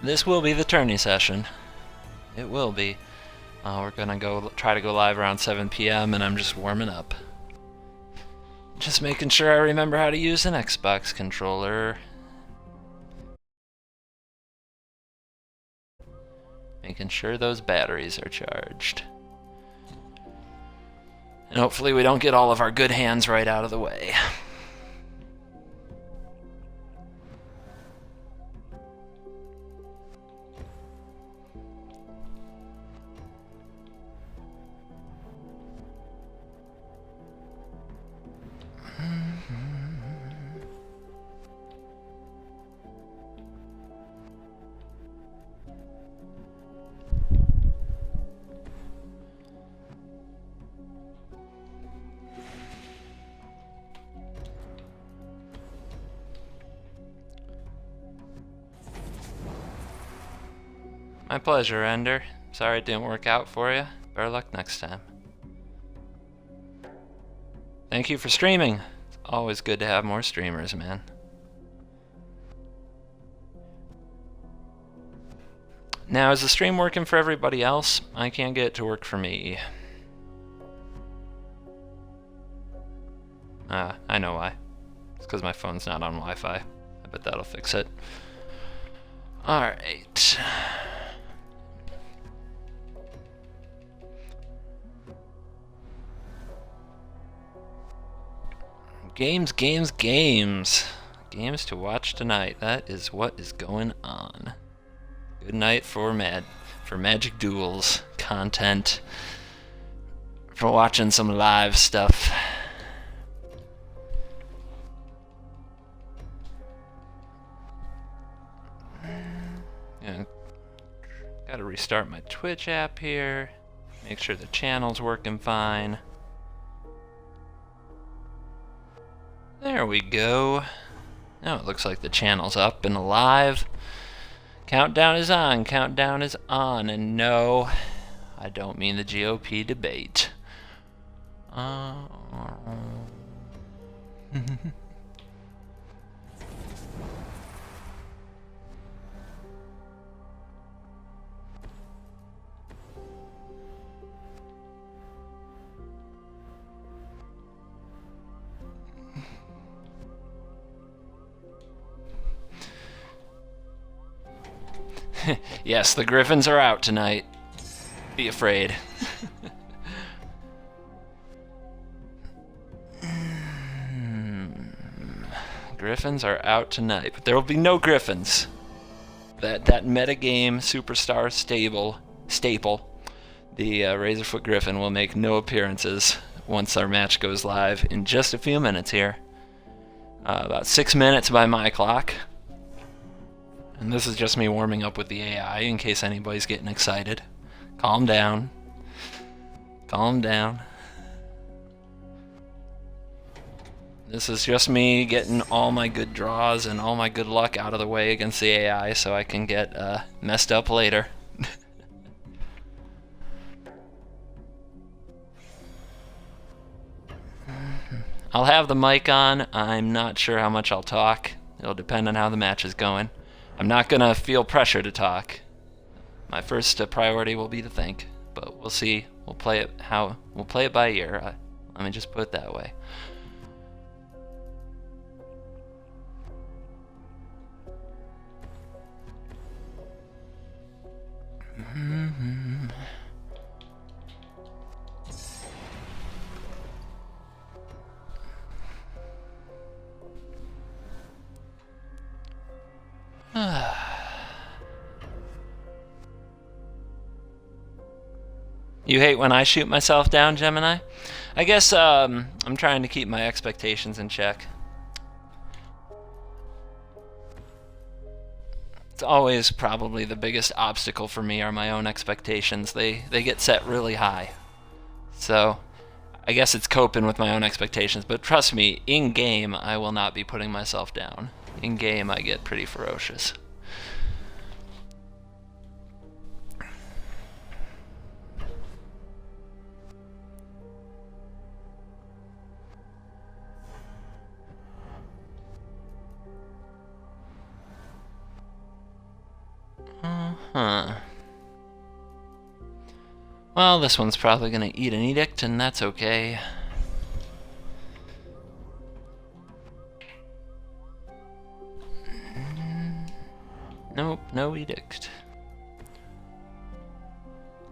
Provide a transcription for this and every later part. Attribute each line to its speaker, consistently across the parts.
Speaker 1: This will be the tourney session. It will be. We're gonna try to go live around 7 p.m. and I'm just warming up. Just making sure I remember how to use an Xbox controller. Making sure those batteries are charged. And hopefully we don't get all of our good hands right out of the way. My pleasure, Ender. Sorry it didn't work out for you. Better luck next time. Thank you for streaming. It's always good to have more streamers, man. Now, is the stream working for everybody else? I can't get it to work for me. I know why. It's because my phone's not on Wi-Fi. I bet that'll fix it. Alright. Games, games, games. Games to watch tonight. That is what is going on. Good night for Magic Duels content. For watching some live stuff. Yeah, gotta restart my Twitch app here. Make sure the channel's working fine. There we go. Now it looks like the channel's up and alive. Countdown is on. Countdown is on. And no, I don't mean the GOP debate. Yes, the Griffins are out tonight. Be afraid. Griffins are out tonight, but there will be no Griffins. That metagame superstar staple, the Razorfoot Griffin, will make no appearances once our match goes live in just a few minutes here. About 6 minutes by my clock. And this is just me warming up with the AI in case anybody's getting excited. Calm down. Calm down. This is just me getting all my good draws and all my good luck out of the way against the AI so I can get messed up later. I'll have the mic on. I'm not sure how much I'll talk. It'll depend on how the match is going. I'm not gonna feel pressure to talk. My first priority will be to think, but we'll see. We'll play it by ear. Let me just put it that way. You hate when I shoot myself down, Gemini? I guess I'm trying to keep my expectations in check. It's always probably the biggest obstacle for me are my own expectations. They get set really high. So I guess it's coping with my own expectations, but trust me, in-game I will not be putting myself down. In-game I get pretty ferocious. Huh. Well, this one's probably gonna eat an edict, and that's okay. Nope, no edict.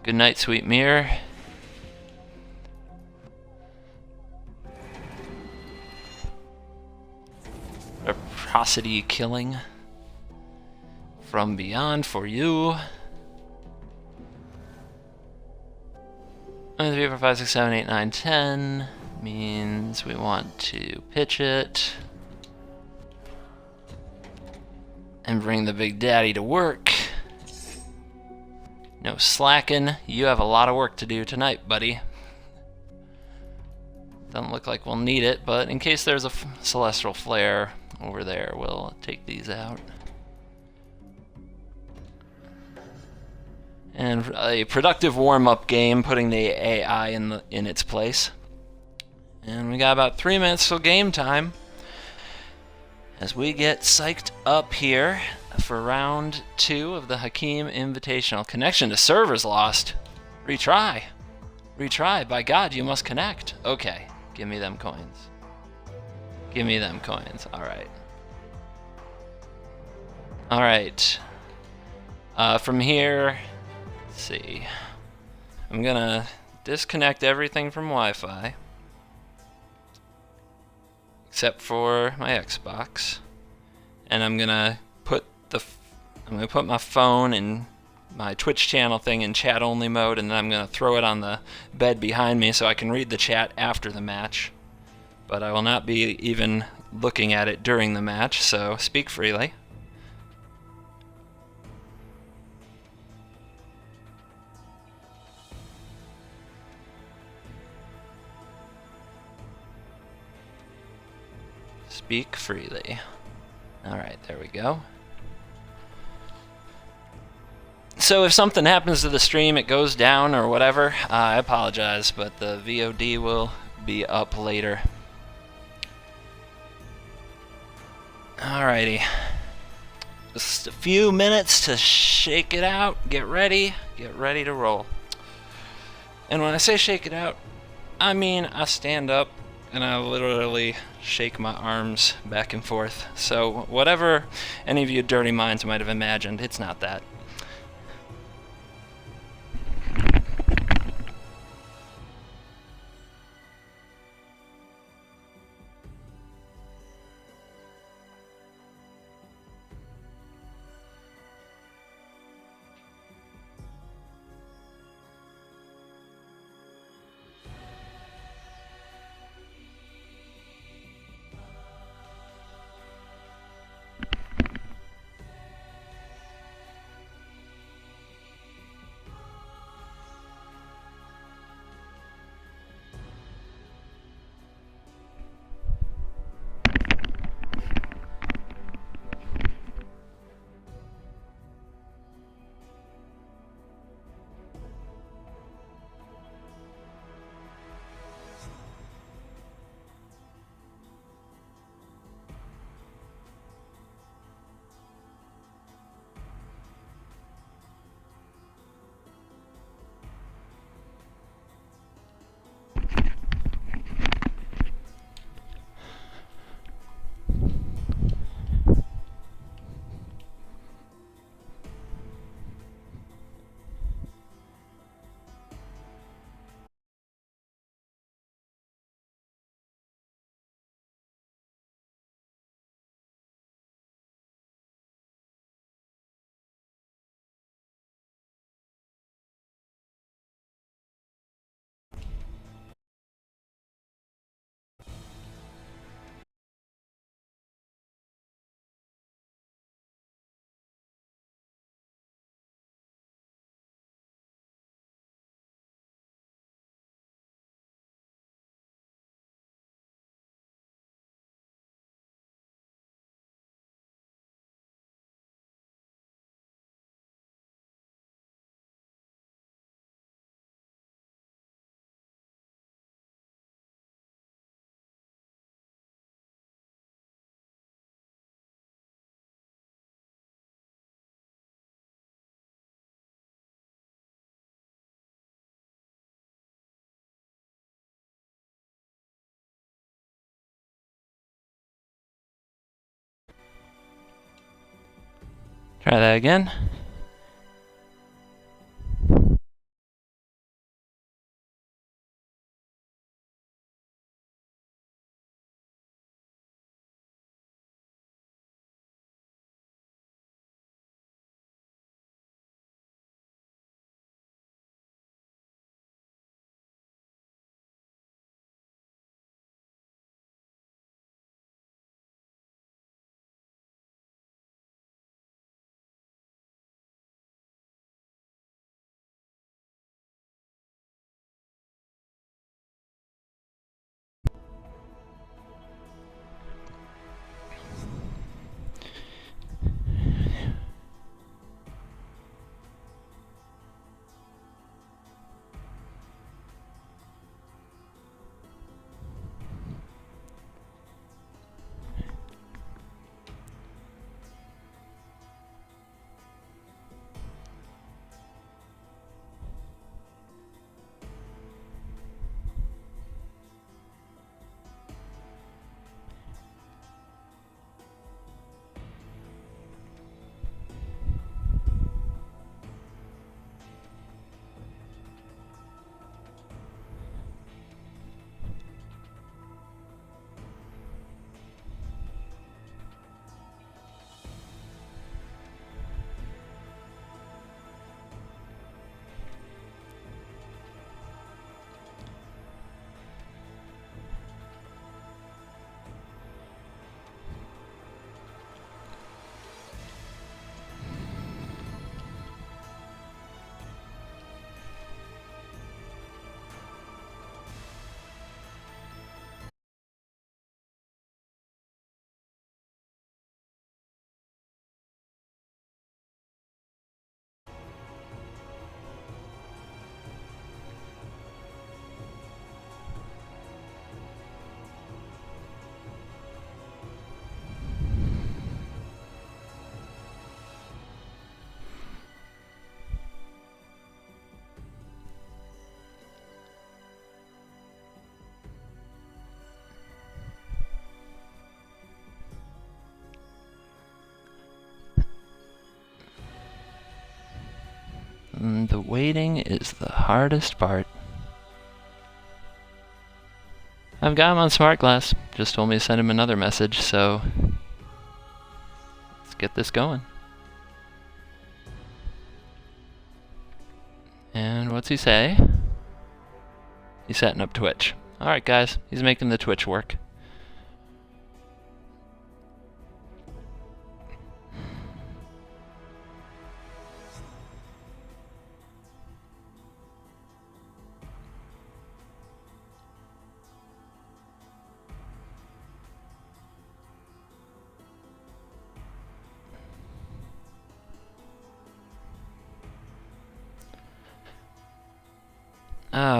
Speaker 1: Good night, sweet mirror. Reciprocity killing from beyond for you. 1, 2, 3, 4, 5, 6, 7, 8, 9, 10 means we want to pitch it and bring the Big Daddy to work. No slacking. You have a lot of work to do tonight, buddy. Doesn't look like we'll need it, but in case there's a celestial flare over there, we'll take these out. And a productive warm-up game, putting the AI in its place. And we got about 3 minutes till game time, as we get psyched up here for round 2 of the Hakim Invitational. Connection to servers lost. Retry. Retry. By God, you must connect. Okay, give me them coins. Give me them coins. All right. All right. From here, let's see. I'm gonna disconnect everything from Wi-Fi, except for my Xbox, and I'm gonna put my phone and my Twitch channel thing in chat only mode, and then I'm gonna throw it on the bed behind me so I can read the chat after the match. But I will not be even looking at it during the match, so speak freely. Speak freely. Alright, there we go. So if something happens to the stream, it goes down or whatever, I apologize, but the VOD will be up later. Alrighty. Just a few minutes to shake it out, get ready to roll. And when I say shake it out, I mean I stand up and I literally shake my arms back and forth. So whatever any of you dirty minds might have imagined, it's not that. Try that again. The waiting is the hardest part. I've got him on smart glass. Just told me to send him another message, so let's get this going. And what's he say? He's setting up Twitch. Alright guys, he's making the Twitch work.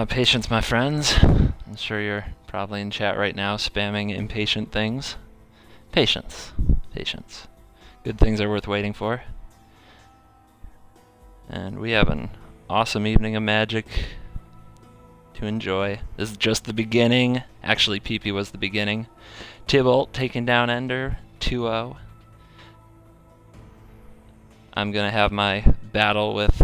Speaker 1: Patience, my friends. I'm sure you're probably in chat right now spamming impatient things. Patience. Patience. Good things are worth waiting for. And we have an awesome evening of Magic to enjoy. This is just the beginning. Actually, PP was the beginning. Tybalt taking down Ender 2-0. I'm going to have my battle with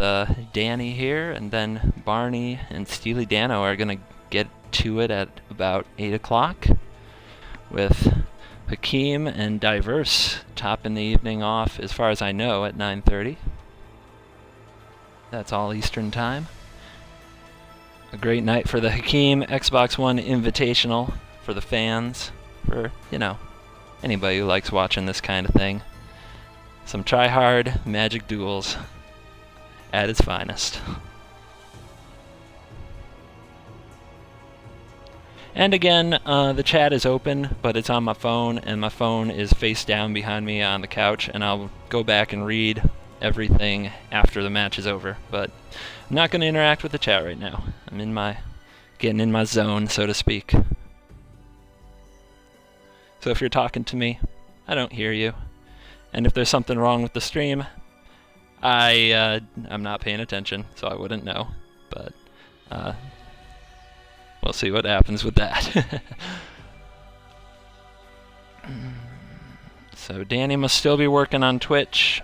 Speaker 1: Danny here, and then Barney and Steely Dano are going to get to it at about 8 o'clock, with Hakeem and Diverse topping the evening off, as far as I know, at 9:30. That's all Eastern time. A great night for the Hakeem Xbox One Invitational for the fans, for, you know, anybody who likes watching this kind of thing. Some try-hard Magic duels at its finest. And again, the chat is open, but it's on my phone, and my phone is face down behind me on the couch, and I'll go back and read everything after the match is over. But I'm not going to interact with the chat right now. I'm getting in my zone, so to speak. So if you're talking to me, I don't hear you. And if there's something wrong with the stream, I'm not paying attention, so I wouldn't know. But we'll see what happens with that. So Danny must still be working on Twitch.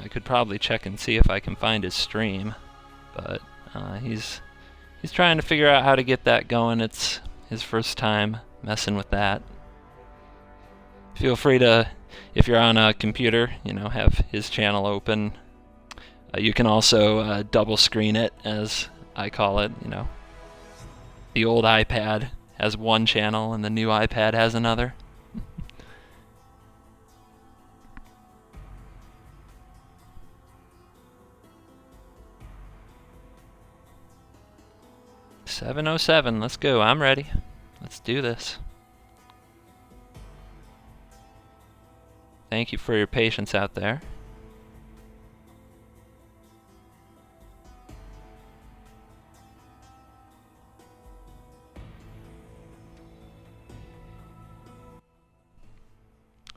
Speaker 1: I could probably check and see if I can find his stream, but he's trying to figure out how to get that going. It's his first time messing with that. Feel free to, if you're on a computer, have his channel open. You can also double screen it, as I call it. The old iPad has one channel and the new iPad has another. $707, let's go. I'm ready. Let's do this. Thank you for your patience out there.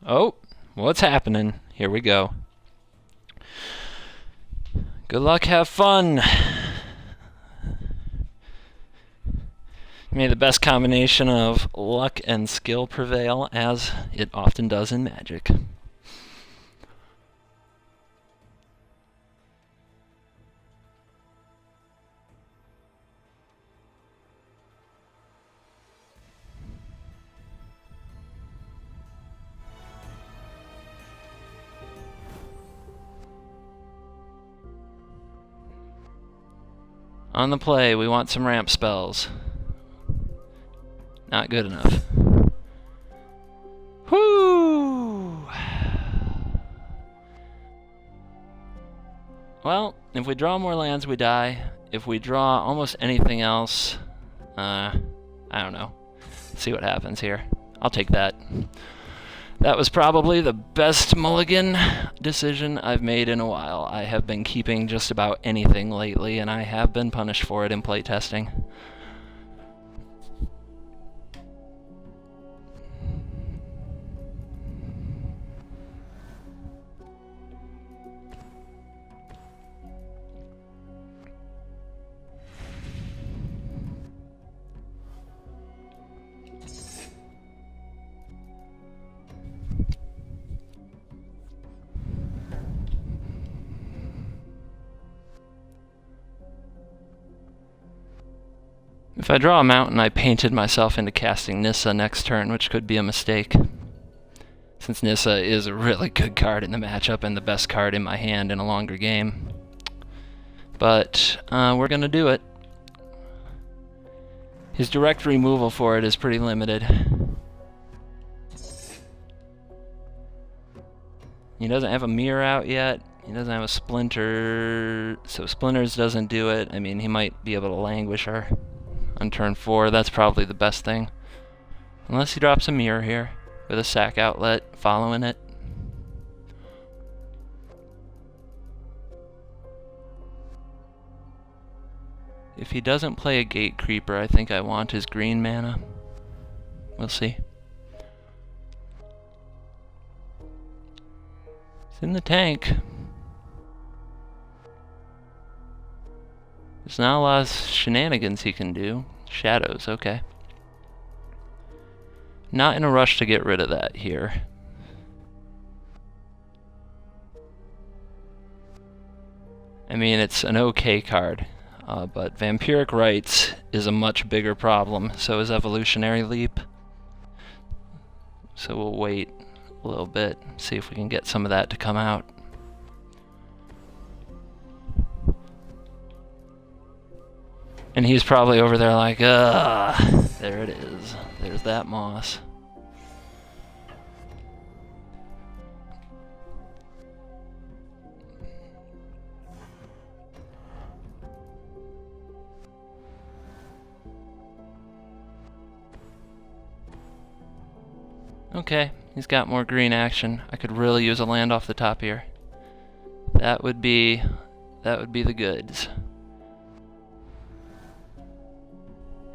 Speaker 1: Oh, what's happening? Here we go. Good luck, have fun. May the best combination of luck and skill prevail, as it often does in Magic. On the play, we want some ramp spells. Not good enough. Whoo! Well, if we draw more lands, we die. If we draw almost anything else, I don't know. Let's see what happens here. I'll take that. That was probably the best mulligan decision I've made in a while. I have been keeping just about anything lately, and I have been punished for it in playtesting. If I draw a mountain, I painted myself into casting Nissa next turn, which could be a mistake, since Nissa is a really good card in the matchup and the best card in my hand in a longer game. But we're going to do it. His direct removal for it is pretty limited. He doesn't have a mirror out yet. He doesn't have a splinter, so splinters doesn't do it. I mean, he might be able to languish her on turn 4. That's probably the best thing. Unless he drops a mirror here with a sack outlet following it. If he doesn't play a Gate Creeper, I think I want his green mana. We'll see. It's in the tank. There's not a lot of shenanigans he can do. Shadows, okay. Not in a rush to get rid of that here. I mean, it's an okay card, but Vampiric Rites is a much bigger problem, so is Evolutionary Leap. So we'll wait a little bit, see if we can get some of that to come out. And he's probably over there like, there it is. There's that moss. Okay, he's got more green action. I could really use a land off the top here. That would be the goods.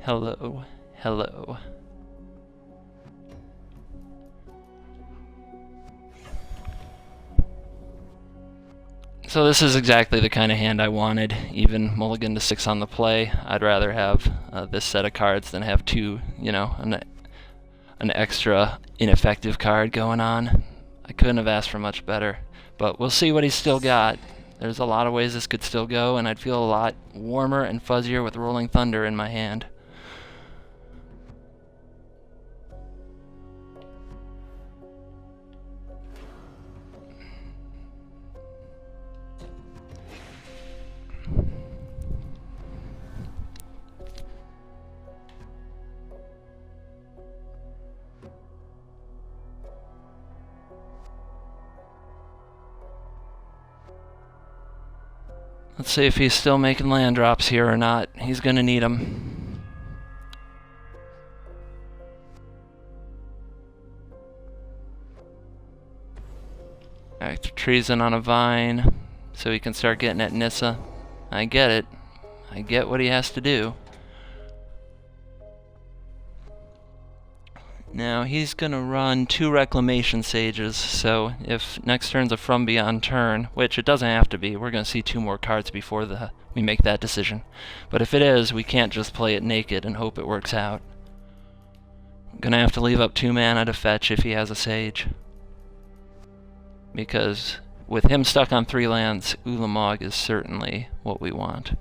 Speaker 1: Hello, hello. So this is exactly the kind of hand I wanted. Even mulligan to 6 on the play. I'd rather have this set of cards than have two, an extra ineffective card going on. I couldn't have asked for much better. But we'll see what he's still got. There's a lot of ways this could still go, and I'd feel a lot warmer and fuzzier with Rolling Thunder in my hand. Let's see if he's still making land drops here or not. He's gonna need them. Act of treason on a vine, so he can start getting at Nissa. I get it. I get what he has to do. Now he's gonna run 2 Reclamation Sages, so if next turn's a From Beyond turn, which it doesn't have to be, we're gonna see 2 more cards before we make that decision. But if it is, we can't just play it naked and hope it works out. Gonna have to leave up 2 mana to fetch if he has a Sage. Because with him stuck on 3 lands, Ulamog is certainly what we want.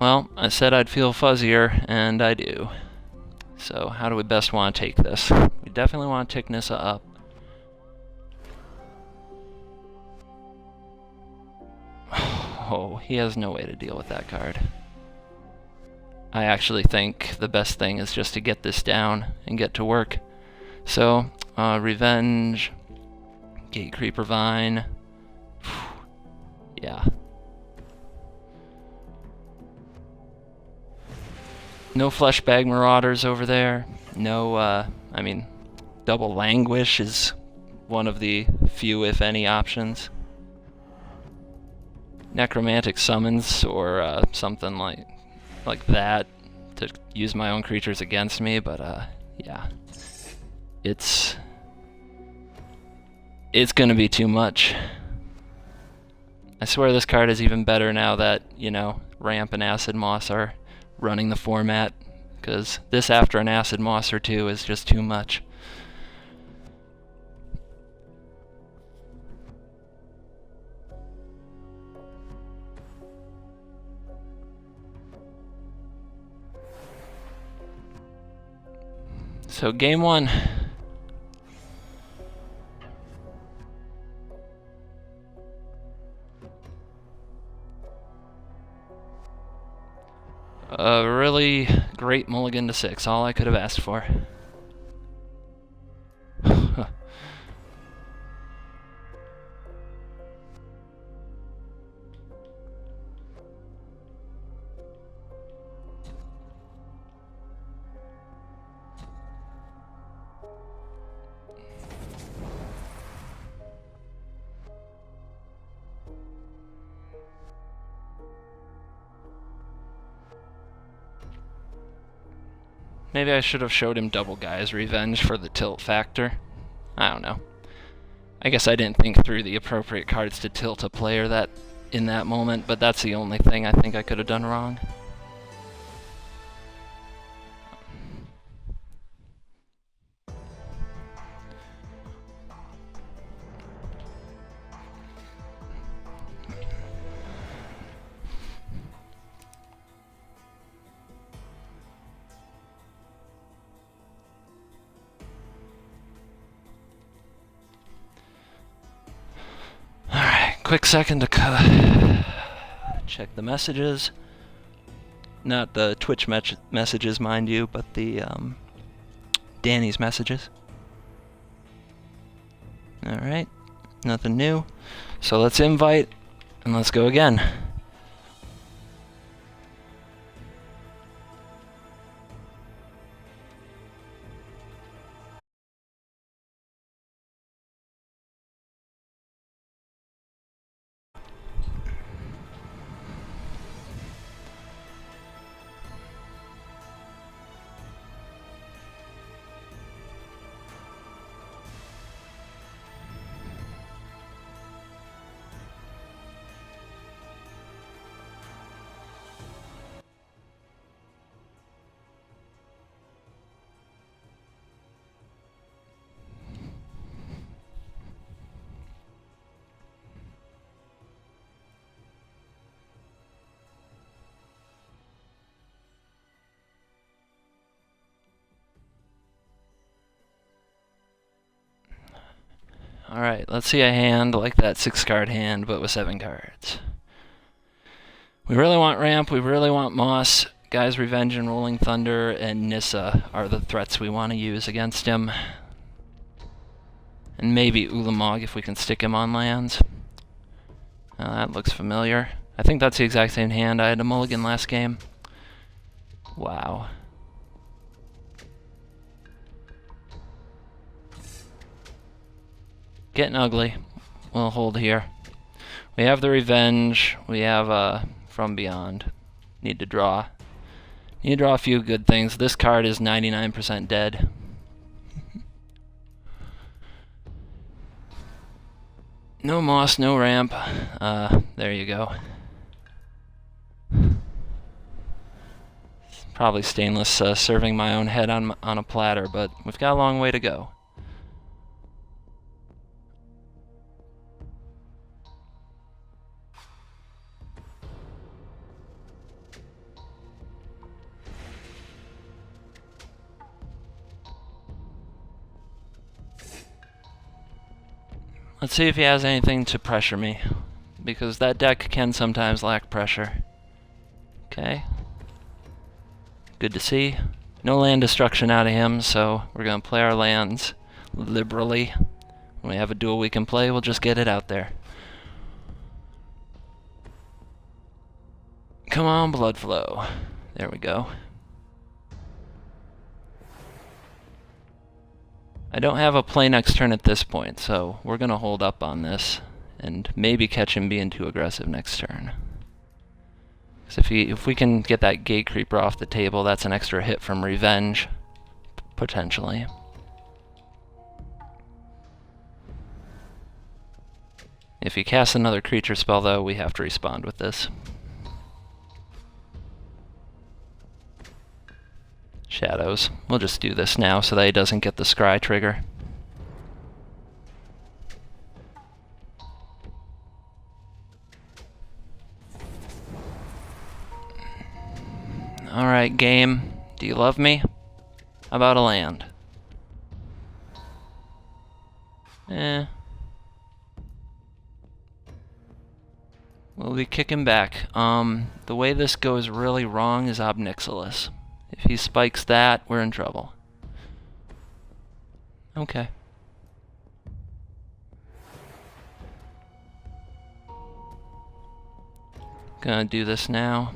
Speaker 1: Well, I said I'd feel fuzzier, and I do. So how do we best want to take this? We definitely want to tick Nissa up. Oh, he has no way to deal with that card. I actually think the best thing is just to get this down and get to work. So, Revenge, Gatecreeper Vine. Yeah. No Fleshbag Marauders over there. No, I mean, Double Languish is one of the few, if any, options. Necromantic Summons or something like that to use my own creatures against me, but yeah. It's gonna be too much. I swear this card is even better now that, you know, Ramp and Acid Moss are running the format, because this after an Acid Moss or 2 is just too much. So game 1. A really great mulligan to 6, all I could have asked for. Maybe I should have showed him Double Guy's Revenge for the tilt factor. I don't know. I guess I didn't think through the appropriate cards to tilt a player that in that moment, but that's the only thing I think I could have done wrong. Quick second to check the messages. Not the Twitch messages, mind you, but the Danny's messages. Alright, nothing new. So let's invite, and let's go again. Alright, let's see a hand like that 6-card hand, but with 7 cards. We really want ramp, we really want Moss. Guy's Revenge and Rolling Thunder and Nissa are the threats we want to use against him. And maybe Ulamog if we can stick him on lands. That looks familiar. I think that's the exact same hand I had to mulligan last game. Wow. Getting ugly. We'll hold here. We have the Revenge. We have From Beyond. Need to draw. Need to draw a few good things. This card is 99% dead. No Moss, no ramp. There you go. Probably stainless serving my own head on a platter, but we've got a long way to go. Let's see if he has anything to pressure me, because that deck can sometimes lack pressure. Okay. Good to see. No land destruction out of him, so we're going to play our lands liberally. When we have a duel we can play, we'll just get it out there. Come on, Blood Flow. There we go. I don't have a play next turn at this point, so we're going to hold up on this and maybe catch him being too aggressive next turn. Because if we can get that Gate Creeper off the table, that's an extra hit from Revenge, potentially. If he casts another creature spell, though, we have to respond with this. Shadows. We'll just do this now so that he doesn't get the scry trigger. Alright, game. Do you love me? How about a land? We'll be kicking back. The way this goes really wrong is Ob Nixilis. If he spikes that, we're in trouble. Okay. Gonna do this now.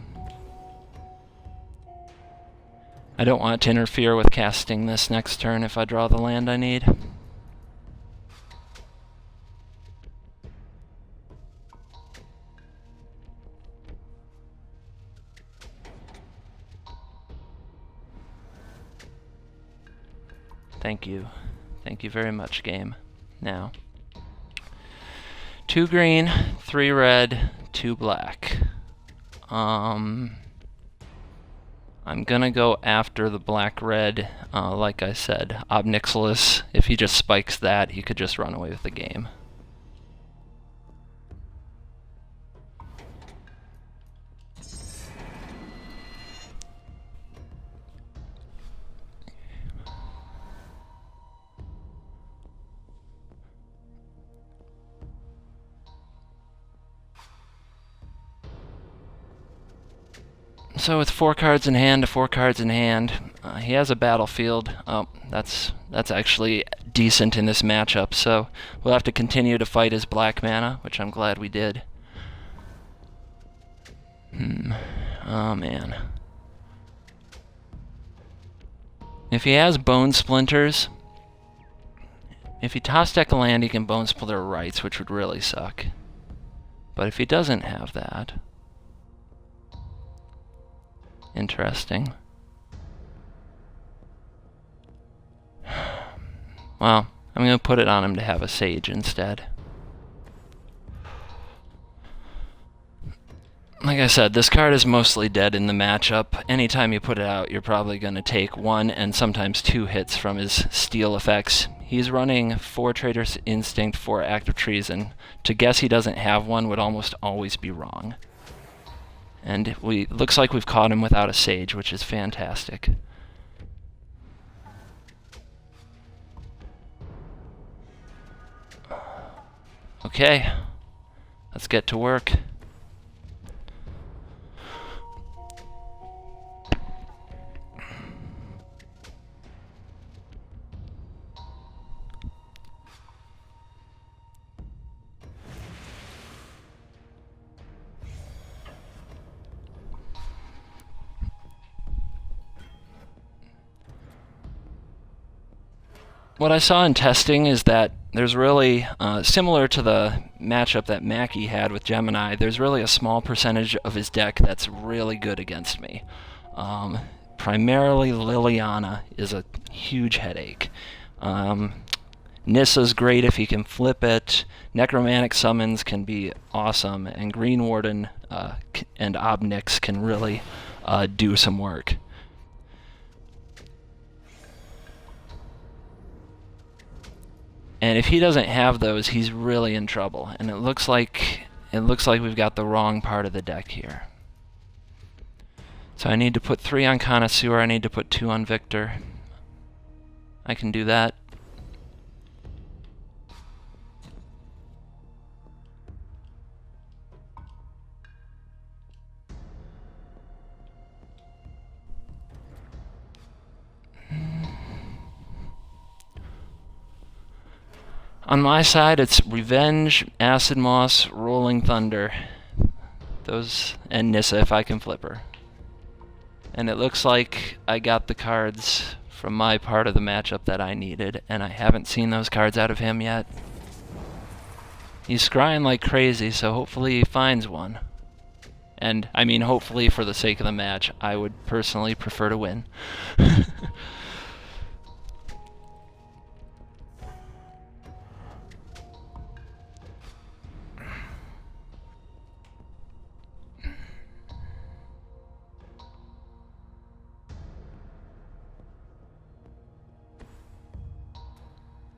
Speaker 1: I don't want to interfere with casting this next turn if I draw the land I need. Thank you. Thank you very much, game. Now, 2 green, 3 red, 2 black. I'm gonna go after the black-red, like I said. Ob Nixilis, if he just spikes that, he could just run away with the game. So with 4 cards in hand to 4 cards in hand, he has a battlefield. Oh, that's actually decent in this matchup, so we'll have to continue to fight his black mana, which I'm glad we did. Oh man. If he has Bone Splinters, if he toss deck a land, he can Bone Splinter Rights, which would really suck. But if he doesn't have that... Interesting. Well, I'm going to put it on him to have a Sage instead. Like I said, this card is mostly dead in the matchup. Anytime you put it out, you're probably going to take 1 and sometimes 2 hits from his steal effects. He's running 4 Traitor's Instinct, 4 Act of Treason. To guess he doesn't have one would almost always be wrong. And looks like we've caught him without a Sage, which is fantastic. Okay, let's get to work. What I saw in testing is that there's really, similar to the matchup that HAKI had with Gemini, there's really a small percentage of his deck that's really good against me. Primarily Liliana is a huge headache. Nissa's great if he can flip it. Necromantic Summons can be awesome, and Green Warden and Obnix can really do some work. And if he doesn't have those, he's really in trouble. And it looks like we've got the wrong part of the deck here. So I need to put 3 on Connoisseur, I need to put 2 on Victor. I can do that. On my side, it's Revenge, Acid Moss, Rolling Thunder. Those, and Nissa if I can flip her. And it looks like I got the cards from my part of the matchup that I needed, and I haven't seen those cards out of him yet. He's scrying like crazy, so hopefully he finds one. And, I mean, hopefully for the sake of the match, I would personally prefer to win.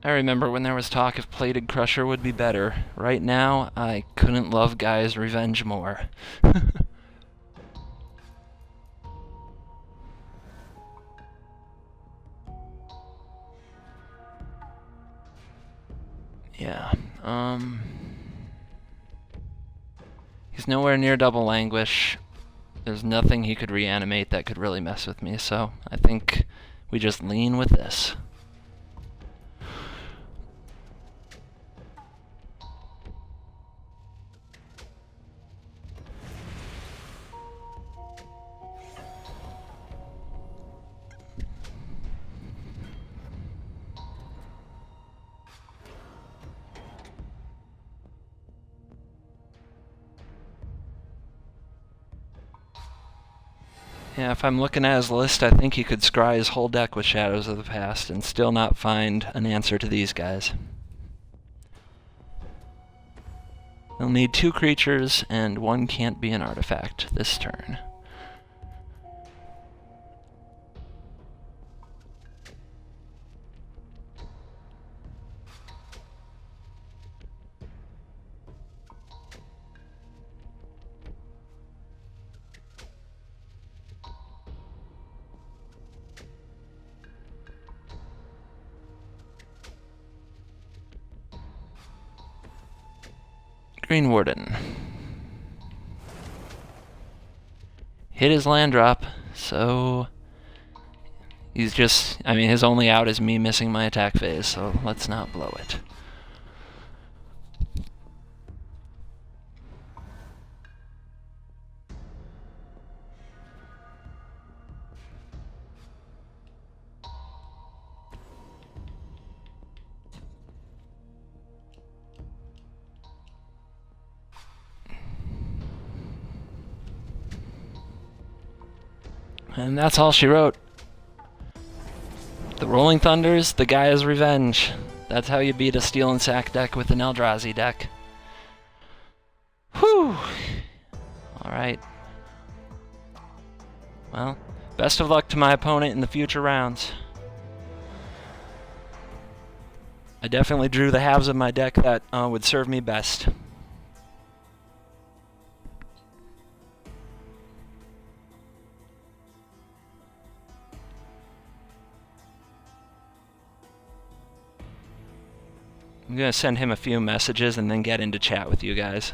Speaker 1: I remember when there was talk if Plated Crusher would be better. Right now, I couldn't love Gaia's Revenge more. Yeah, he's nowhere near Double Languish. There's nothing he could reanimate that could really mess with me, so I think we just lean with this. Yeah, if I'm looking at his list, I think he could scry his whole deck with Shadows of the Past and still not find an answer to these guys. He'll need 2 creatures, and 1 can't be an artifact this turn. Green Warden. Hit his land drop, so he's just, I mean, his only out is me missing my attack phase, so let's not blow it. And that's all she wrote. The Rolling Thunders, the Gaia's Revenge. That's how you beat a Steel and Sack deck with an Eldrazi deck. Whew! Alright. Well, best of luck to my opponent in the future rounds. I definitely drew the halves of my deck that would serve me best. I'm going to send him a few messages and then get into chat with you guys.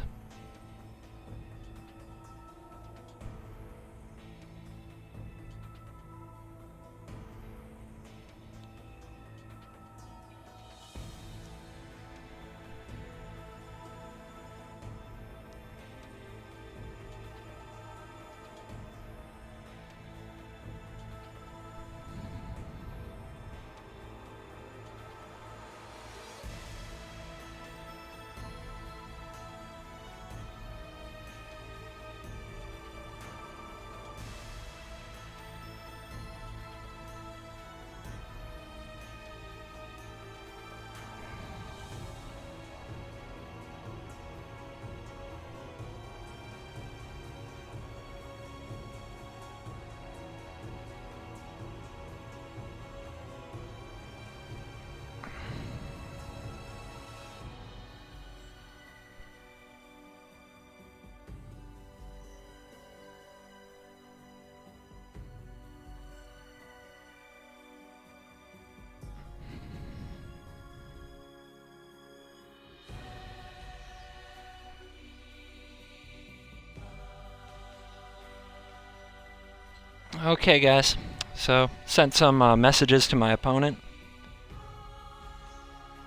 Speaker 1: Okay, guys. So, sent some messages to my opponent.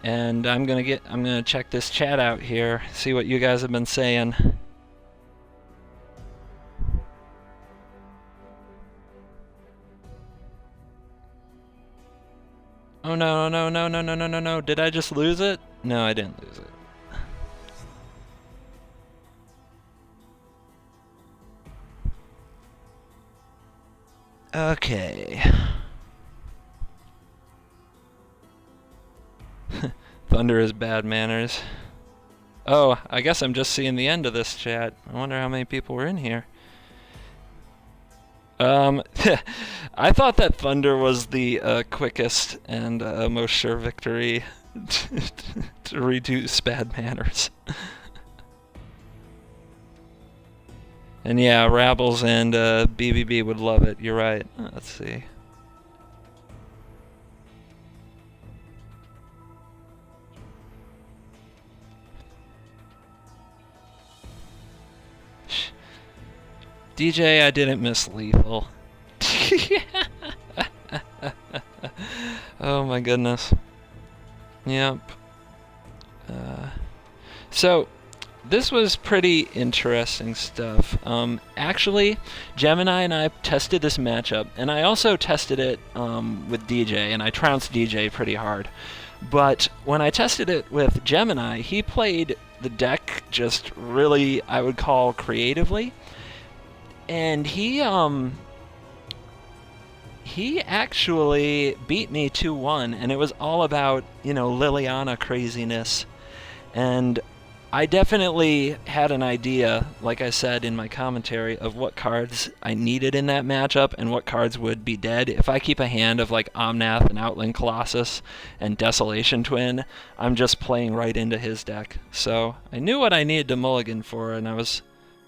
Speaker 1: And I'm gonna check this chat out here, see what you guys have been saying. Oh no, no, no, no, no, no, no, no. Did I just lose it? No, I didn't lose it. Okay. Thunder is bad manners. Oh, I guess I'm just seeing the end of this chat. I wonder how many people were in here. I thought that Thunder was the quickest and most sure victory to reduce bad manners. And yeah, Rabbles and BBB would love it. You're right. Let's see. DJ, I didn't miss lethal. Oh my goodness. Yep. So, this was pretty interesting stuff. Actually, Gemini and I tested this matchup, and I also tested it with DJ, and I trounced DJ pretty hard. But when I tested it with Gemini, he played the deck just really, I would call, creatively. And he actually beat me 2-1, and it was all about, Liliana craziness. And I definitely had an idea, like I said in my commentary, of what cards I needed in that matchup and what cards would be dead. If I keep a hand of like Omnath and Outland Colossus and Desolation Twin, I'm just playing right into his deck. So I knew what I needed to mulligan for, and I was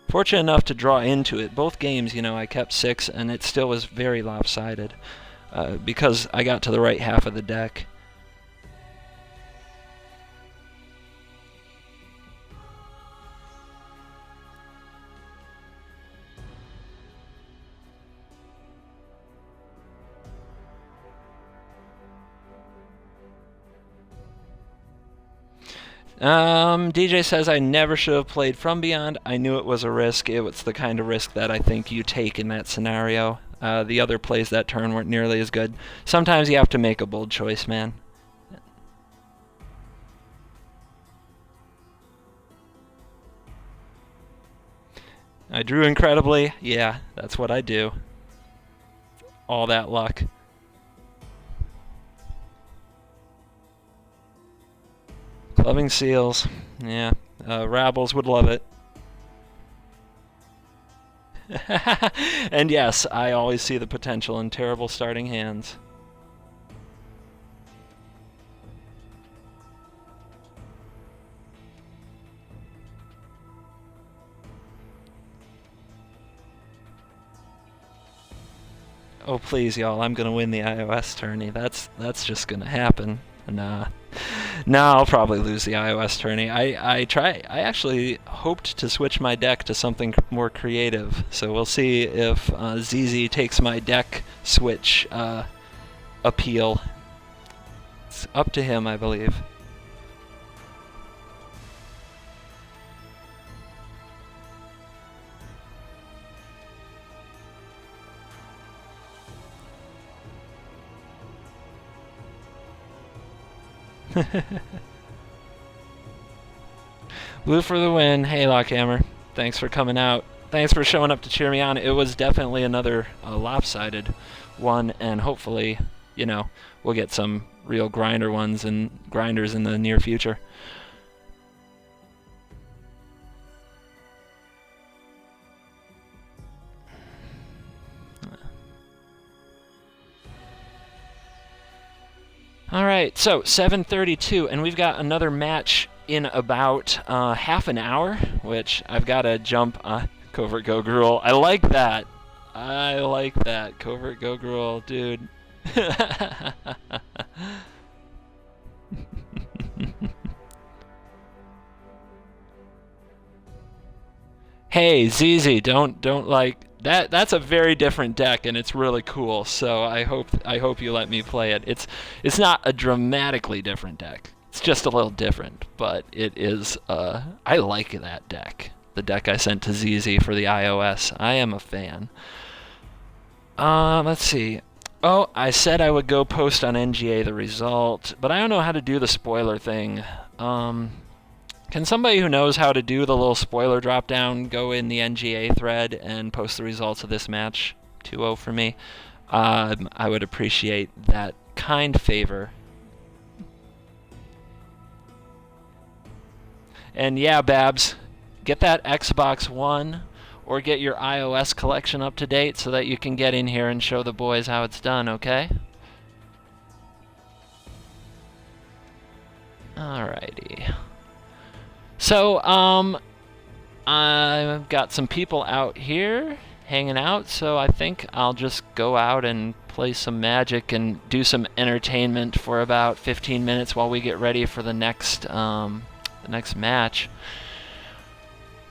Speaker 1: fortunate enough to draw into it. Both games, I kept 6, and it still was very lopsided because I got to the right half of the deck. DJ says I never should have played From Beyond. I knew it was a risk. It was the kind of risk that I think you take in that scenario. The other plays that turn weren't nearly as good. Sometimes you have to make a bold choice, man. I drew incredibly. Yeah, that's what I do. All that luck. Clubbing Seals. Yeah, Rabbles would love it. And yes, I always see the potential in terrible starting hands. Oh please, y'all! I'm gonna win the iOS tourney. That's just gonna happen. Nah. No, I'll probably lose the iOS tourney. I actually hoped to switch my deck to something more creative. So we'll see if ZZ takes my deck switch appeal. It's up to him, I believe. Blue for the win. Hey, Lockhammer. Thanks for coming out. Thanks for showing up to cheer me on. It was definitely another lopsided one, and hopefully, you know, we'll get some real grinders in the near future. All right, so 7:32, and we've got another match in about half an hour, which I've got to jump on. Covert Go Gruel. I like that. I like that. Covert Go Gruel, dude. Hey, ZZ, don't like that. That's a very different deck, and it's really cool. So I hope you let me play it. It's not a dramatically different deck. It's just a little different, but it is. I like that deck. The deck I sent to ZZ for the iOS. I am a fan. Let's see. Oh, I said I would go post on NGA the result, but I don't know how to do the spoiler thing. Can somebody who knows how to do the little spoiler drop down go in the NGA thread and post the results of this match? 2-0 for me. I would appreciate that kind favor. And yeah, Babs, get that Xbox One or get your iOS collection up to date so that you can get in here and show the boys how it's done, okay? Alrighty. So, I've got some people out here hanging out, so I think I'll just go out and play some Magic and do some entertainment for about 15 minutes while we get ready for the next match.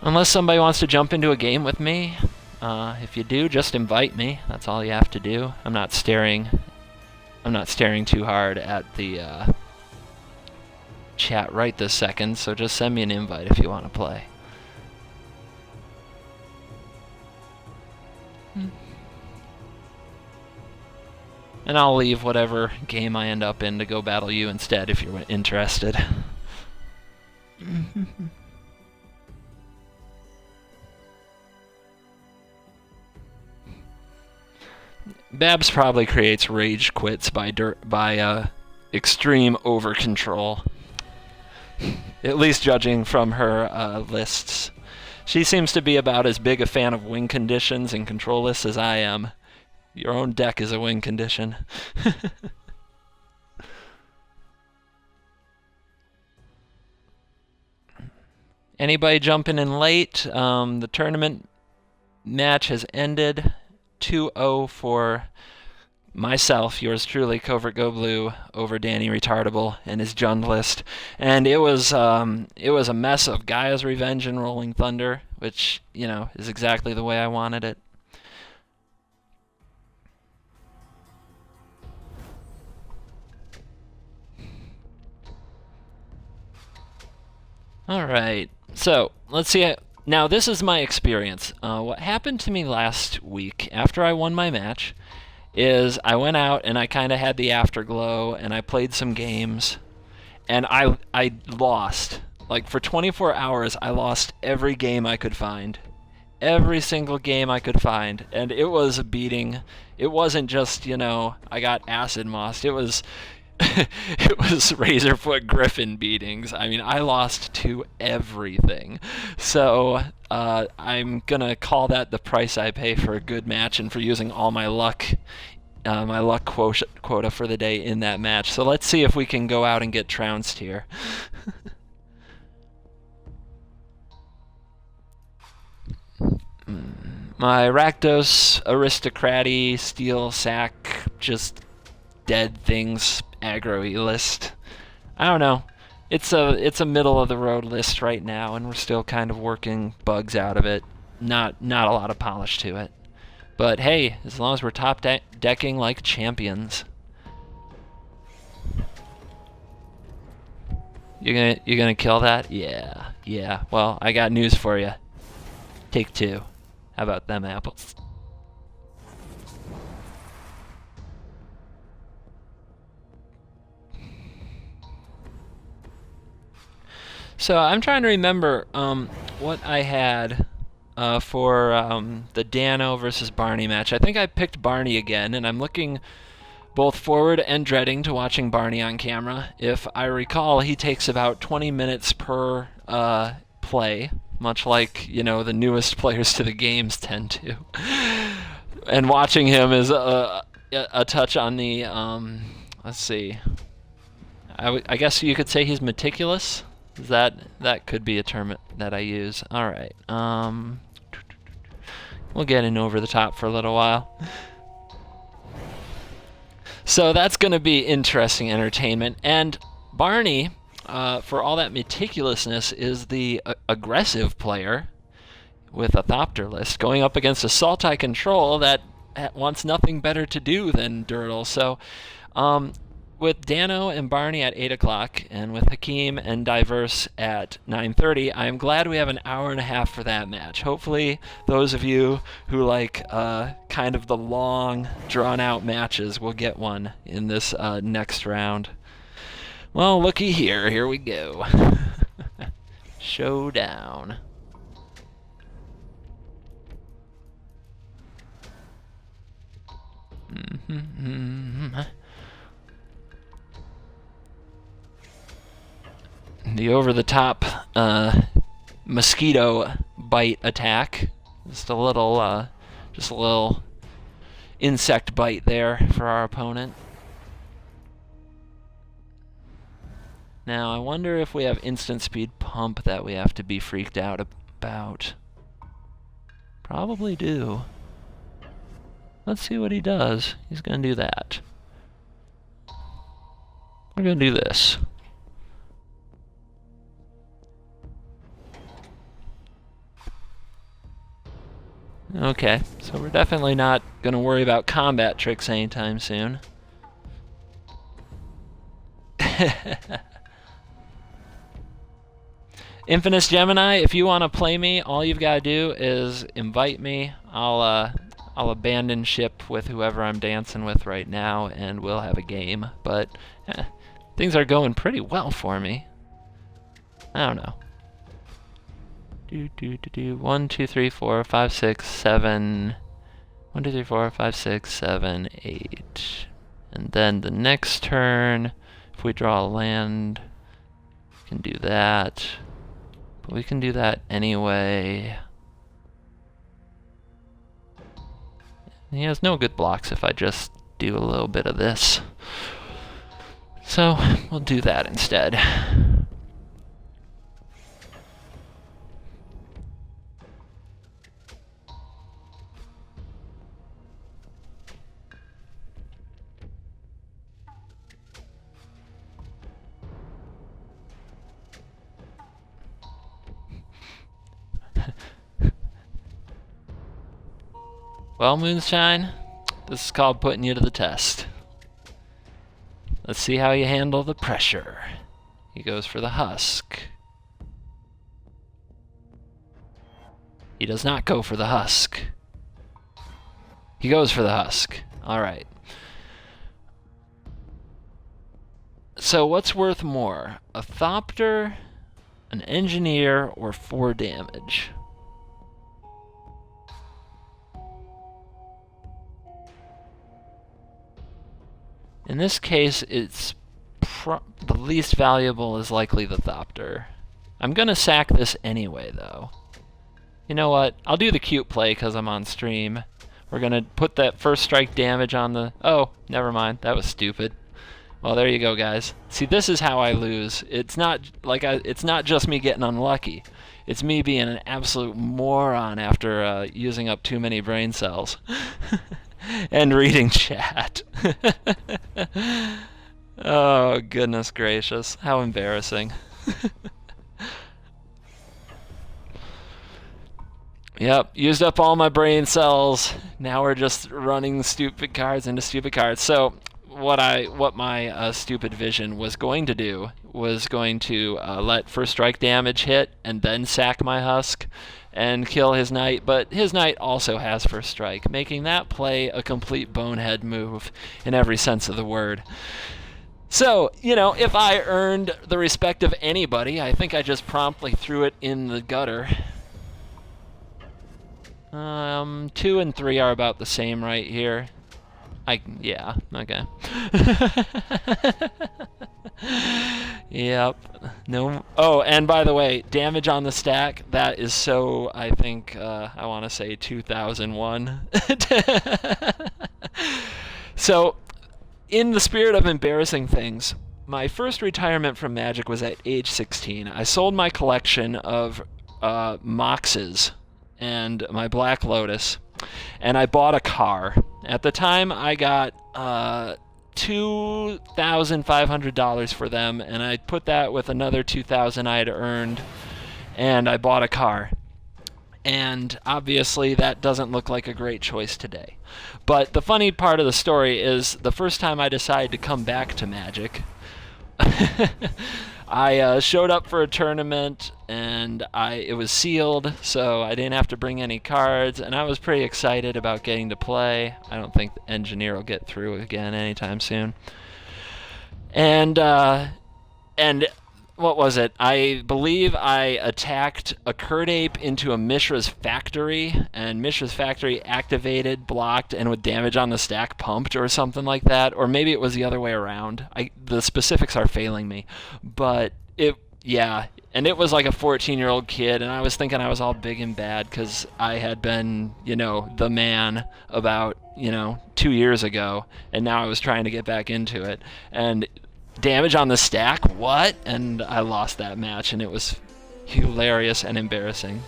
Speaker 1: Unless somebody wants to jump into a game with me. If you do, just invite me. That's all you have to do. I'm not staring too hard at the chat right this second, so just send me an invite if you want to play. And I'll leave whatever game I end up in to go battle you instead if you're interested. Babs probably creates rage quits by extreme over control. At least judging from her lists. She seems to be about as big a fan of win conditions and control lists as I am. Your own deck is a win condition. Anybody jumping in late? The tournament match has ended. 2-0 for myself, yours truly, Covert Go Blue, over Danny Retardable and his Jund list. And it was a mess of Gaia's Revenge and Rolling Thunder, which, you know, is exactly the way I wanted it. Alright, so let's see. Now, this is my experience. What happened to me last week after I won my match is I went out and I kind of had the afterglow and I played some games and I lost. Like, for 24 hours, I lost every game I could find. Every single game I could find. And it was a beating. It wasn't just, you know, I got acid mossed. It was... it was Razorfoot Griffin beatings. I mean, I lost to everything. So I'm going to call that the price I pay for a good match and for using all my luck quota for the day in that match. So let's see if we can go out and get trounced here. My Rakdos Aristocraty Steel Sack just dead things aggro-y list. I don't know. it's a middle of the road list right now, and we're still kind of working bugs out of it. Not a lot of polish to it. But hey, as long as we're top decking like champions. You're gonna kill that? Yeah. Well, I got news for you. Take two. How about them apples? So I'm trying to remember what I had for the Dano versus Barney match. I think I picked Barney again, and I'm looking both forward and dreading to watching Barney on camera. If I recall, he takes about 20 minutes per play, much like, the newest players to the games tend to. And watching him is a touch on the, let's see, I guess you could say he's meticulous. That could be a term that I use. All right. We'll get in over the top for a little while. So that's going to be interesting entertainment. And Barney, for all that meticulousness, is the aggressive player with a Thopter list going up against a Sultai control that wants nothing better to do than Durdle. So with Dano and Barney at 8 o'clock, and with Hakim and Diverse at 9:30, I am glad we have an hour and a half for that match. Hopefully, those of you who like kind of the long, drawn-out matches will get one in this next round. Well, looky here. Here we go. Showdown. The over-the-top mosquito bite attack. Just a little insect bite there for our opponent. Now, I wonder if we have instant speed pump that we have to be freaked out about. Probably do. Let's see what he does. He's going to do that. We're going to do this. Okay, so we're definitely not going to worry about combat tricks anytime soon. Infamous Gemini, if you want to play me, all you've got to do is invite me. I'll abandon ship with whoever I'm dancing with right now, and we'll have a game. But things are going pretty well for me. I don't know. 1, 2, 3, 4, 5, 6, 7. 1, 2, 3, 4, 5, 6, 7, 8. And then the next turn, if we draw a land, we can do that. But we can do that anyway. He has no good blocks if I just do a little bit of this. So we'll do that instead. Well, Moonshine, this is called putting you to the test. Let's see how you handle the pressure. He goes for the husk. He does not go for the husk. He goes for the husk. All right. So what's worth more? A Thopter, an Engineer, or 4 damage? In this case, it's the least valuable is likely the Thopter. I'm going to sack this anyway, though. You know what? I'll do the cute play because I'm on stream. We're going to put that first strike damage on the... Oh, never mind. That was stupid. Well, there you go, guys. See, this is how I lose. It's not like it's not just me getting unlucky. It's me being an absolute moron after using up too many brain cells. And reading chat. Oh, goodness gracious. How embarrassing. Yep, used up all my brain cells. Now we're just running stupid cards into stupid cards. So what my stupid vision was going to do was going to let first strike damage hit and then sack my husk and kill his knight, but his knight also has first strike, making that play a complete bonehead move in every sense of the word. So, if I earned the respect of anybody, I think I just promptly threw it in the gutter. 2 and 3 are about the same right here. Yeah, okay. Yep. No. Oh, and by the way, damage on the stack, that is so, I think, I want to say 2001. So, in the spirit of embarrassing things, my first retirement from Magic was at age 16. I sold my collection of Moxes and my Black Lotus, and I bought a car. At the time, I got $2,500 for them, and I put that with another $2,000 I had earned, and I bought a car. And obviously, that doesn't look like a great choice today. But the funny part of the story is the first time I decided to come back to Magic, I showed up for a tournament, and it was sealed, so I didn't have to bring any cards, and I was pretty excited about getting to play. I don't think the engineer will get through again anytime soon. And what was it? I believe I attacked a Curd Ape into a Mishra's factory, and Mishra's factory activated, blocked, and with damage on the stack pumped or something like that. Or maybe it was the other way around. The specifics are failing me. But yeah. And it was like a 14-year-old kid, and I was thinking I was all big and bad because I had been, the man about, 2 years ago, and now I was trying to get back into it. And damage on the stack? What? And I lost that match, and it was hilarious and embarrassing.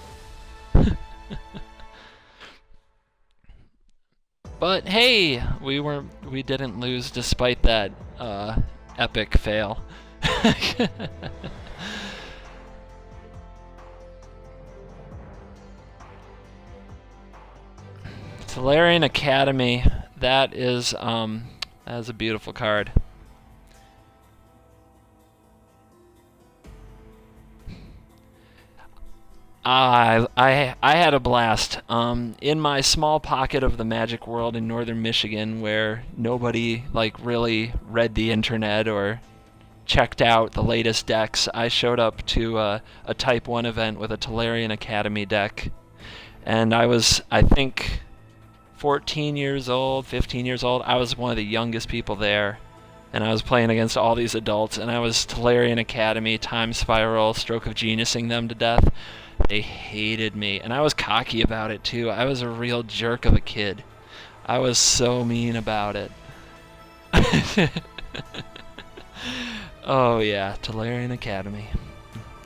Speaker 1: But hey, we didn't lose despite that epic fail. Tolarian Academy, that is a beautiful card. I had a blast. In my small pocket of the Magic world in northern Michigan, where nobody really read the internet or checked out the latest decks, I showed up to a Type 1 event with a Tolarian Academy deck, and I was, I think, 14 years old, 15 years old. I was one of the youngest people there, and I was playing against all these adults, and I was Tolarian Academy, Time Spiral, Stroke of Geniusing them to death. They hated me, and I was cocky about it too. I was a real jerk of a kid. I was so mean about it. Oh yeah, Tolarian Academy.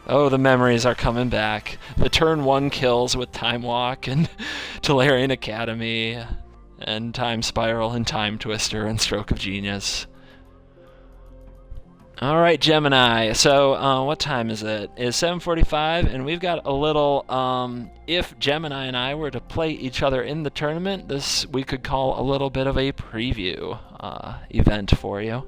Speaker 1: Oh, the memories are coming back. The turn 1 kills with Time Walk and Tolarian Academy and Time Spiral and Time Twister and Stroke of Genius. All right, Gemini. So, what time is it? It's 7:45, and we've got a little. If Gemini and I were to play each other in the tournament, this we could call a little bit of a preview event for you.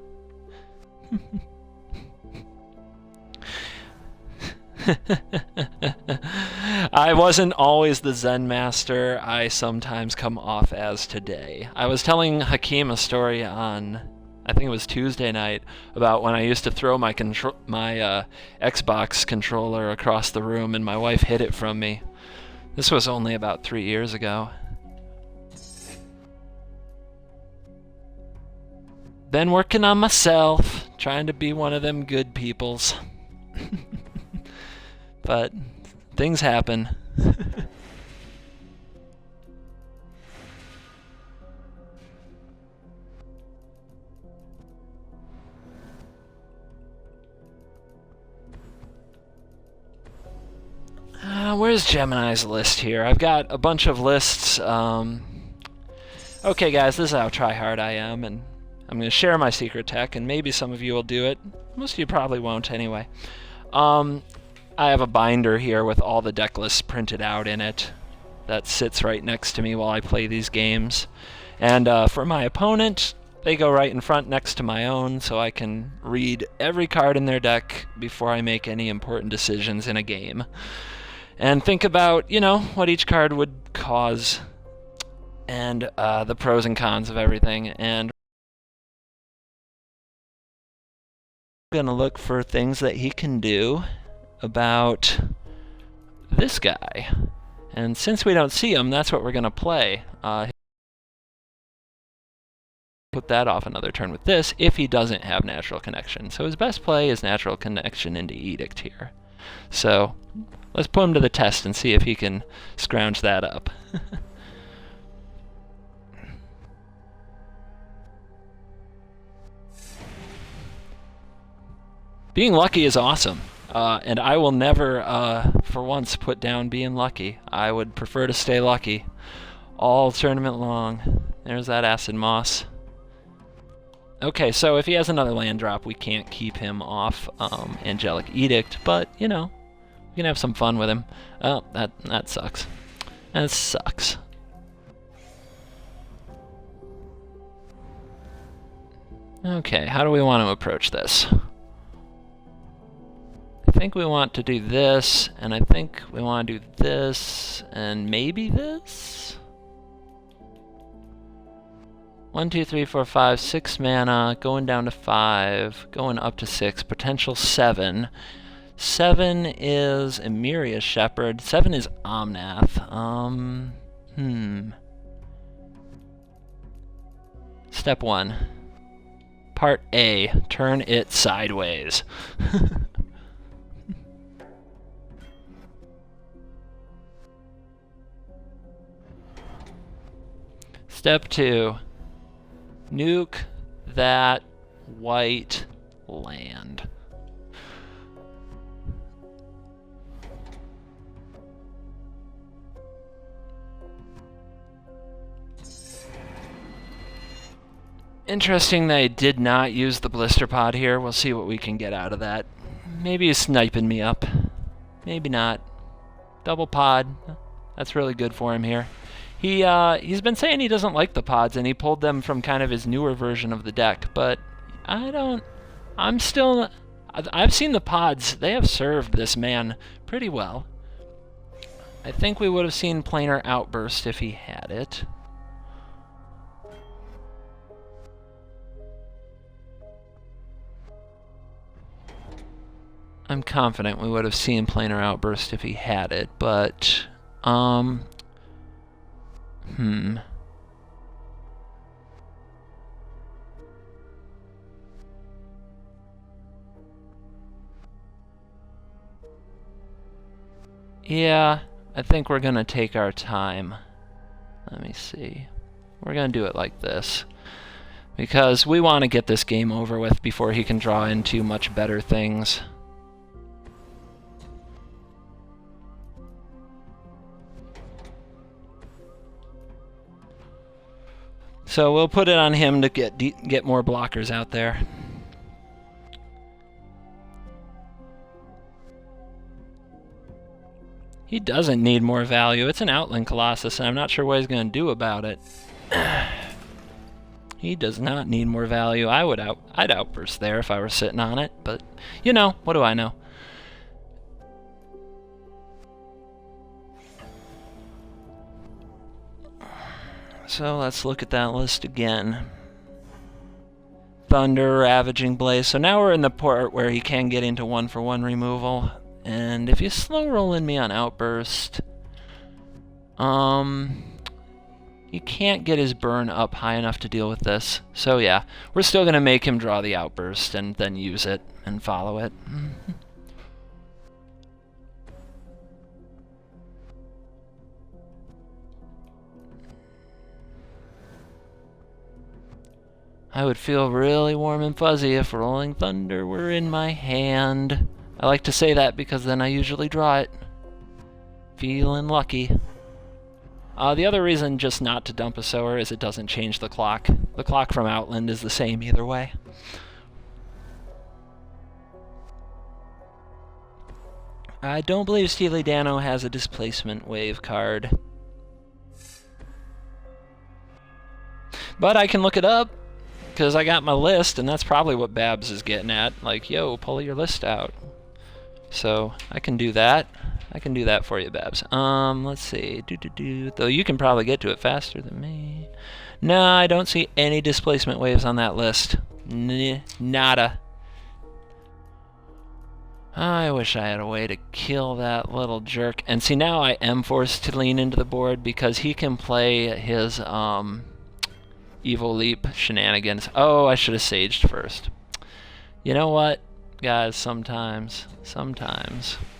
Speaker 1: I wasn't always the Zen master I sometimes come off as today. I was telling Hakeem a story on, I think it was Tuesday night, about when I used to throw my Xbox controller across the room and my wife hid it from me. This was only about 3 years ago. Been working on myself, trying to be one of them good peoples. But things happen. Where's Gemini's list here? I've got a bunch of lists. Okay, guys, this is how tryhard I am, and I'm going to share my secret tech, and maybe some of you will do it. Most of you probably won't anyway. I have a binder here with all the deck lists printed out in it that sits right next to me while I play these games. And for my opponent, they go right in front next to my own, so I can read every card in their deck before I make any important decisions in a game. And think about, what each card would cause, and the pros and cons of everything. And I'm going to look for things that he can do about this guy. And since we don't see him, that's what we're going to play. Put that off another turn with this if he doesn't have Natural Connection. So his best play is Natural Connection into Edict here. So let's put him to the test and see if he can scrounge that up. Being lucky is awesome. And I will never, for once, put down being lucky. I would prefer to stay lucky all tournament long. There's that Acid Moss. Okay, so if he has another land drop, we can't keep him off Angelic Edict, but, we can have some fun with him. Oh, that sucks. That sucks. Okay, how do we want to approach this? I think we want to do this, and I think we want to do this, and maybe this? 1, 2, 3, 4, 5, 6 mana, going down to 5, going up to 6, potential 7. 7 is Emiria's Shepherd, 7 is Omnath. Step 1. Part A, turn it sideways. Step 2, nuke that white land. Interesting that I did not use the blister pod here. We'll see what we can get out of that. Maybe he's sniping me up. Maybe not. Double pod. That's really good for him here. He's been saying he doesn't like the pods, and he pulled them from kind of his newer version of the deck, but I've seen the pods. They have served this man pretty well. I think we would have seen Planar Outburst if he had it. I'm confident we would have seen Planar Outburst if he had it, but, Yeah, I think we're gonna take our time. Let me see. We're gonna do it like this, because we want to get this game over with before he can draw into much better things. So we'll put it on him to get more blockers out there. He doesn't need more value. It's an Outland Colossus, and I'm not sure what he's going to do about it. He does not need more value. I'd Outburst there if I were sitting on it, but, what do I know? So let's look at that list again. Thunder, Ravaging Blaze. So now we're in the part where he can get into 1-for-1 removal. And if you slow rolling me on Outburst, you can't get his burn up high enough to deal with this. So yeah, we're still going to make him draw the Outburst and then use it and follow it. I would feel really warm and fuzzy if Rolling Thunder were in my hand. I like to say that because then I usually draw it. Feeling lucky. The other reason just not to dump a sower is it doesn't change the clock. The clock from Outland is the same either way. I don't believe Steely Dano has a displacement wave card. But I can look it up, because I got my list, and that's probably what Babs is getting at. Like, yo, pull your list out. So, I can do that. I can do that for you, Babs. Let's see. Though you can probably get to it faster than me. No, I don't see any displacement waves on that list. Nada. I wish I had a way to kill that little jerk. And see, now I am forced to lean into the board because he can play his Evil Leap shenanigans. Oh, I should have saged first. You know what, guys? Sometimes.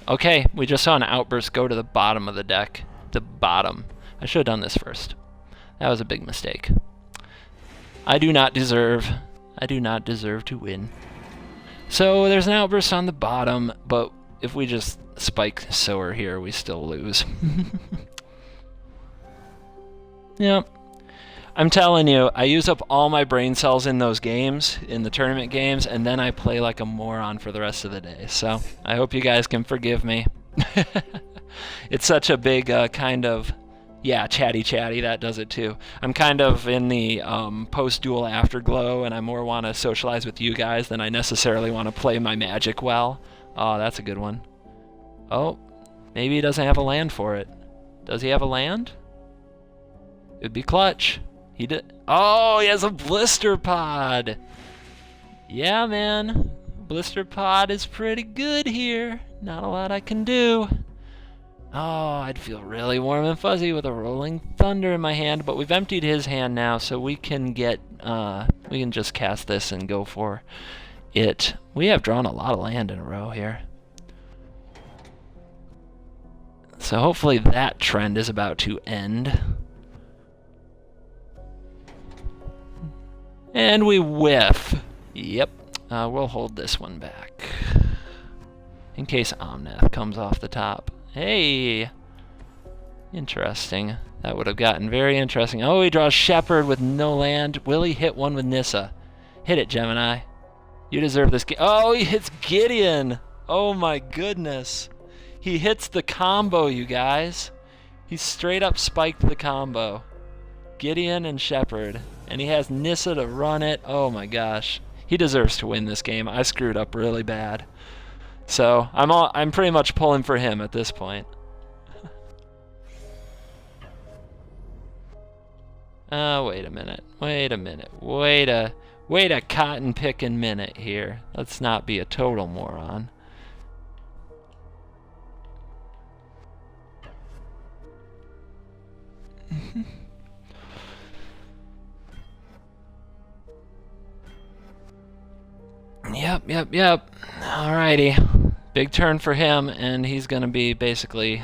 Speaker 1: Okay, we just saw an outburst go to the bottom of the deck. The bottom. I should have done this first. That was a big mistake. I do not deserve to win. So there's an outburst on the bottom, but if we just spike sower here, we still lose. Yep. I'm telling you, I use up all my brain cells in those games, in the tournament games, and then I play like a moron for the rest of the day. So I hope you guys can forgive me. It's such a big kind of, yeah, chatty, that does it too. I'm kind of in the post-duel afterglow, and I more want to socialize with you guys than I necessarily want to play my Magic well. Oh, that's a good one. Oh, maybe he doesn't have a land for it. Does he have a land? It'd be clutch. He did. Oh, he has a blister pod. Yeah, man. Blister pod is pretty good here. Not a lot I can do. Oh, I'd feel really warm and fuzzy with a Rolling Thunder in my hand, but we've emptied his hand now, so we can get, we can just cast this and go for it. We have drawn a lot of land in a row here. So hopefully that trend is about to end. And we whiff. Yep. We'll hold this one back. In case Omnath comes off the top. Hey! Interesting. That would have gotten very interesting. Oh, he draws Shepherd with no land. Will he hit one with Nissa? Hit it, Gemini. You deserve this. Oh, he hits Gideon! Oh my goodness. He hits the combo, you guys. He straight up spiked the combo. Gideon and Shepherd. And he has Nissa to run it. Oh my gosh. He deserves to win this game. I screwed up really bad. So I'm pretty much pulling for him at this point. Wait a minute. Wait a cotton picking minute here. Let's not be a total moron. Yep. Alrighty. Big turn for him, and he's going to be basically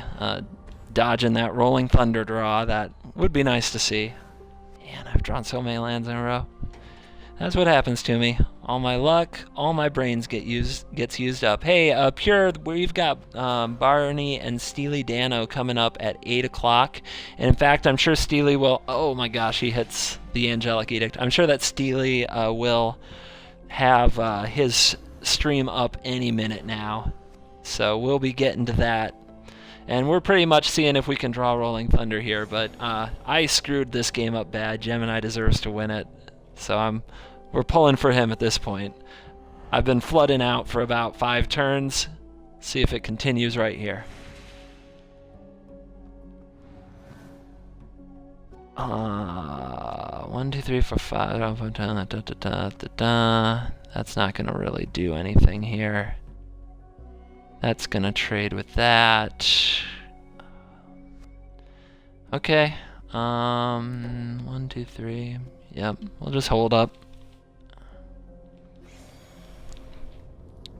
Speaker 1: dodging that Rolling Thunder draw. That would be nice to see. Man, I've drawn so many lands in a row. That's what happens to me. All my luck, all my brains gets used up. Hey, Pure, we've got Barney and Steely Dano coming up at 8 o'clock. And in fact, I'm sure Steely will... Oh my gosh, he hits the Angelic Edict. I'm sure that Steely will have his stream up any minute now. So we'll be getting to that. And we're pretty much seeing if we can draw Rolling Thunder here. But I screwed this game up bad. Gemini deserves to win it. So we're pulling for him at this point. I've been flooding out for about 5 turns. See if it continues right here. 1, 2, 3, 4, 5. That's not going to really do anything here. That's going to trade with that. Okay. 1, 2, 3. Yep, we'll just hold up.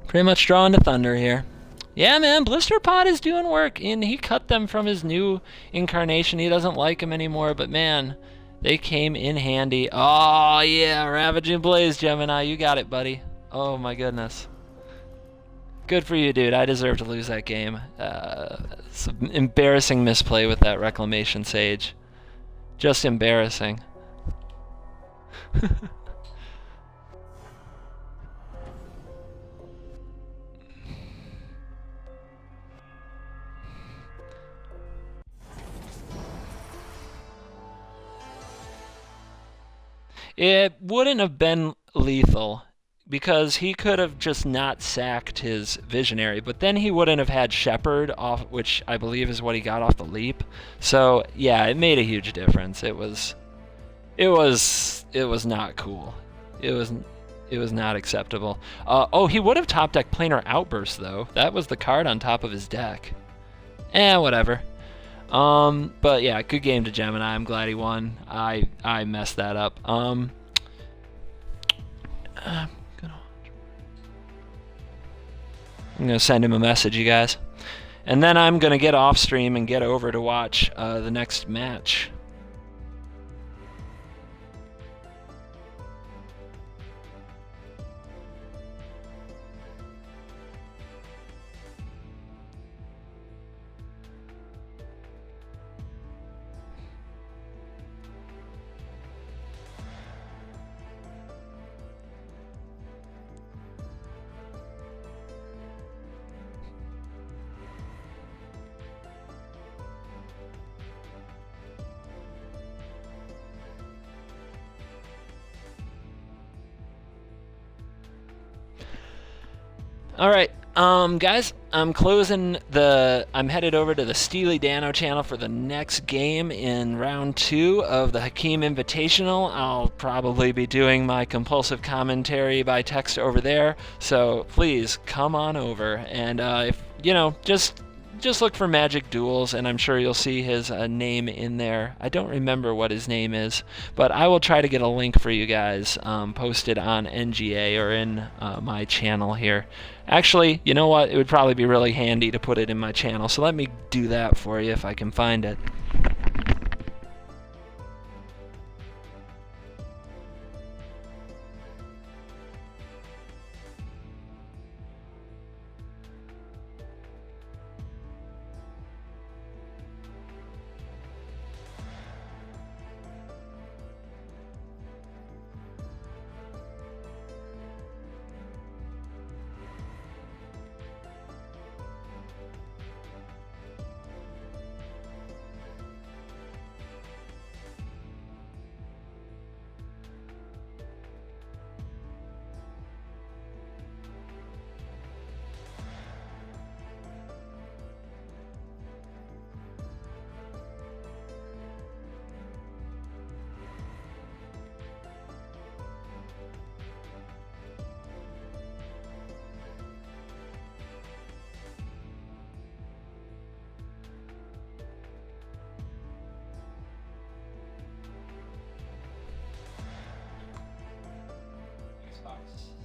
Speaker 1: Pretty much drawing to Thunder here. Yeah, man, Blister Pod is doing work, and he cut them from his new incarnation. He doesn't like them anymore, but man, they came in handy. Oh, yeah, Ravaging Blaze, Gemini. You got it, buddy. Oh, my goodness. Good for you, dude. I deserve to lose that game. It's an embarrassing misplay with that Reclamation Sage. Just embarrassing. It wouldn't have been lethal because he could have just not sacked his visionary, but then he wouldn't have had Shepard off, which I believe is what he got off the leap. So yeah, it made a huge difference. It was not cool. It was it was not acceptable. Oh, he would have top deck planar outburst though. That was the card on top of his deck. Whatever. But yeah, good game to Gemini. I'm glad he won. I messed that up. I'm gonna send him a message, you guys, and then I'm gonna get off stream and get over to watch the next match. All right, guys, I'm headed over to the Steely Dano channel for the next game in round 2 of the Hakim Invitational. I'll probably be doing my compulsive commentary by text over there, so please come on over. And if just look for Magic Duels, and I'm sure you'll see his name in there. I don't remember what his name is, but I will try to get a link for you guys posted on NGA or in my channel here. Actually, you know what? It would probably be really handy to put it in my channel, so let me do that for you if I can find it. Xbox.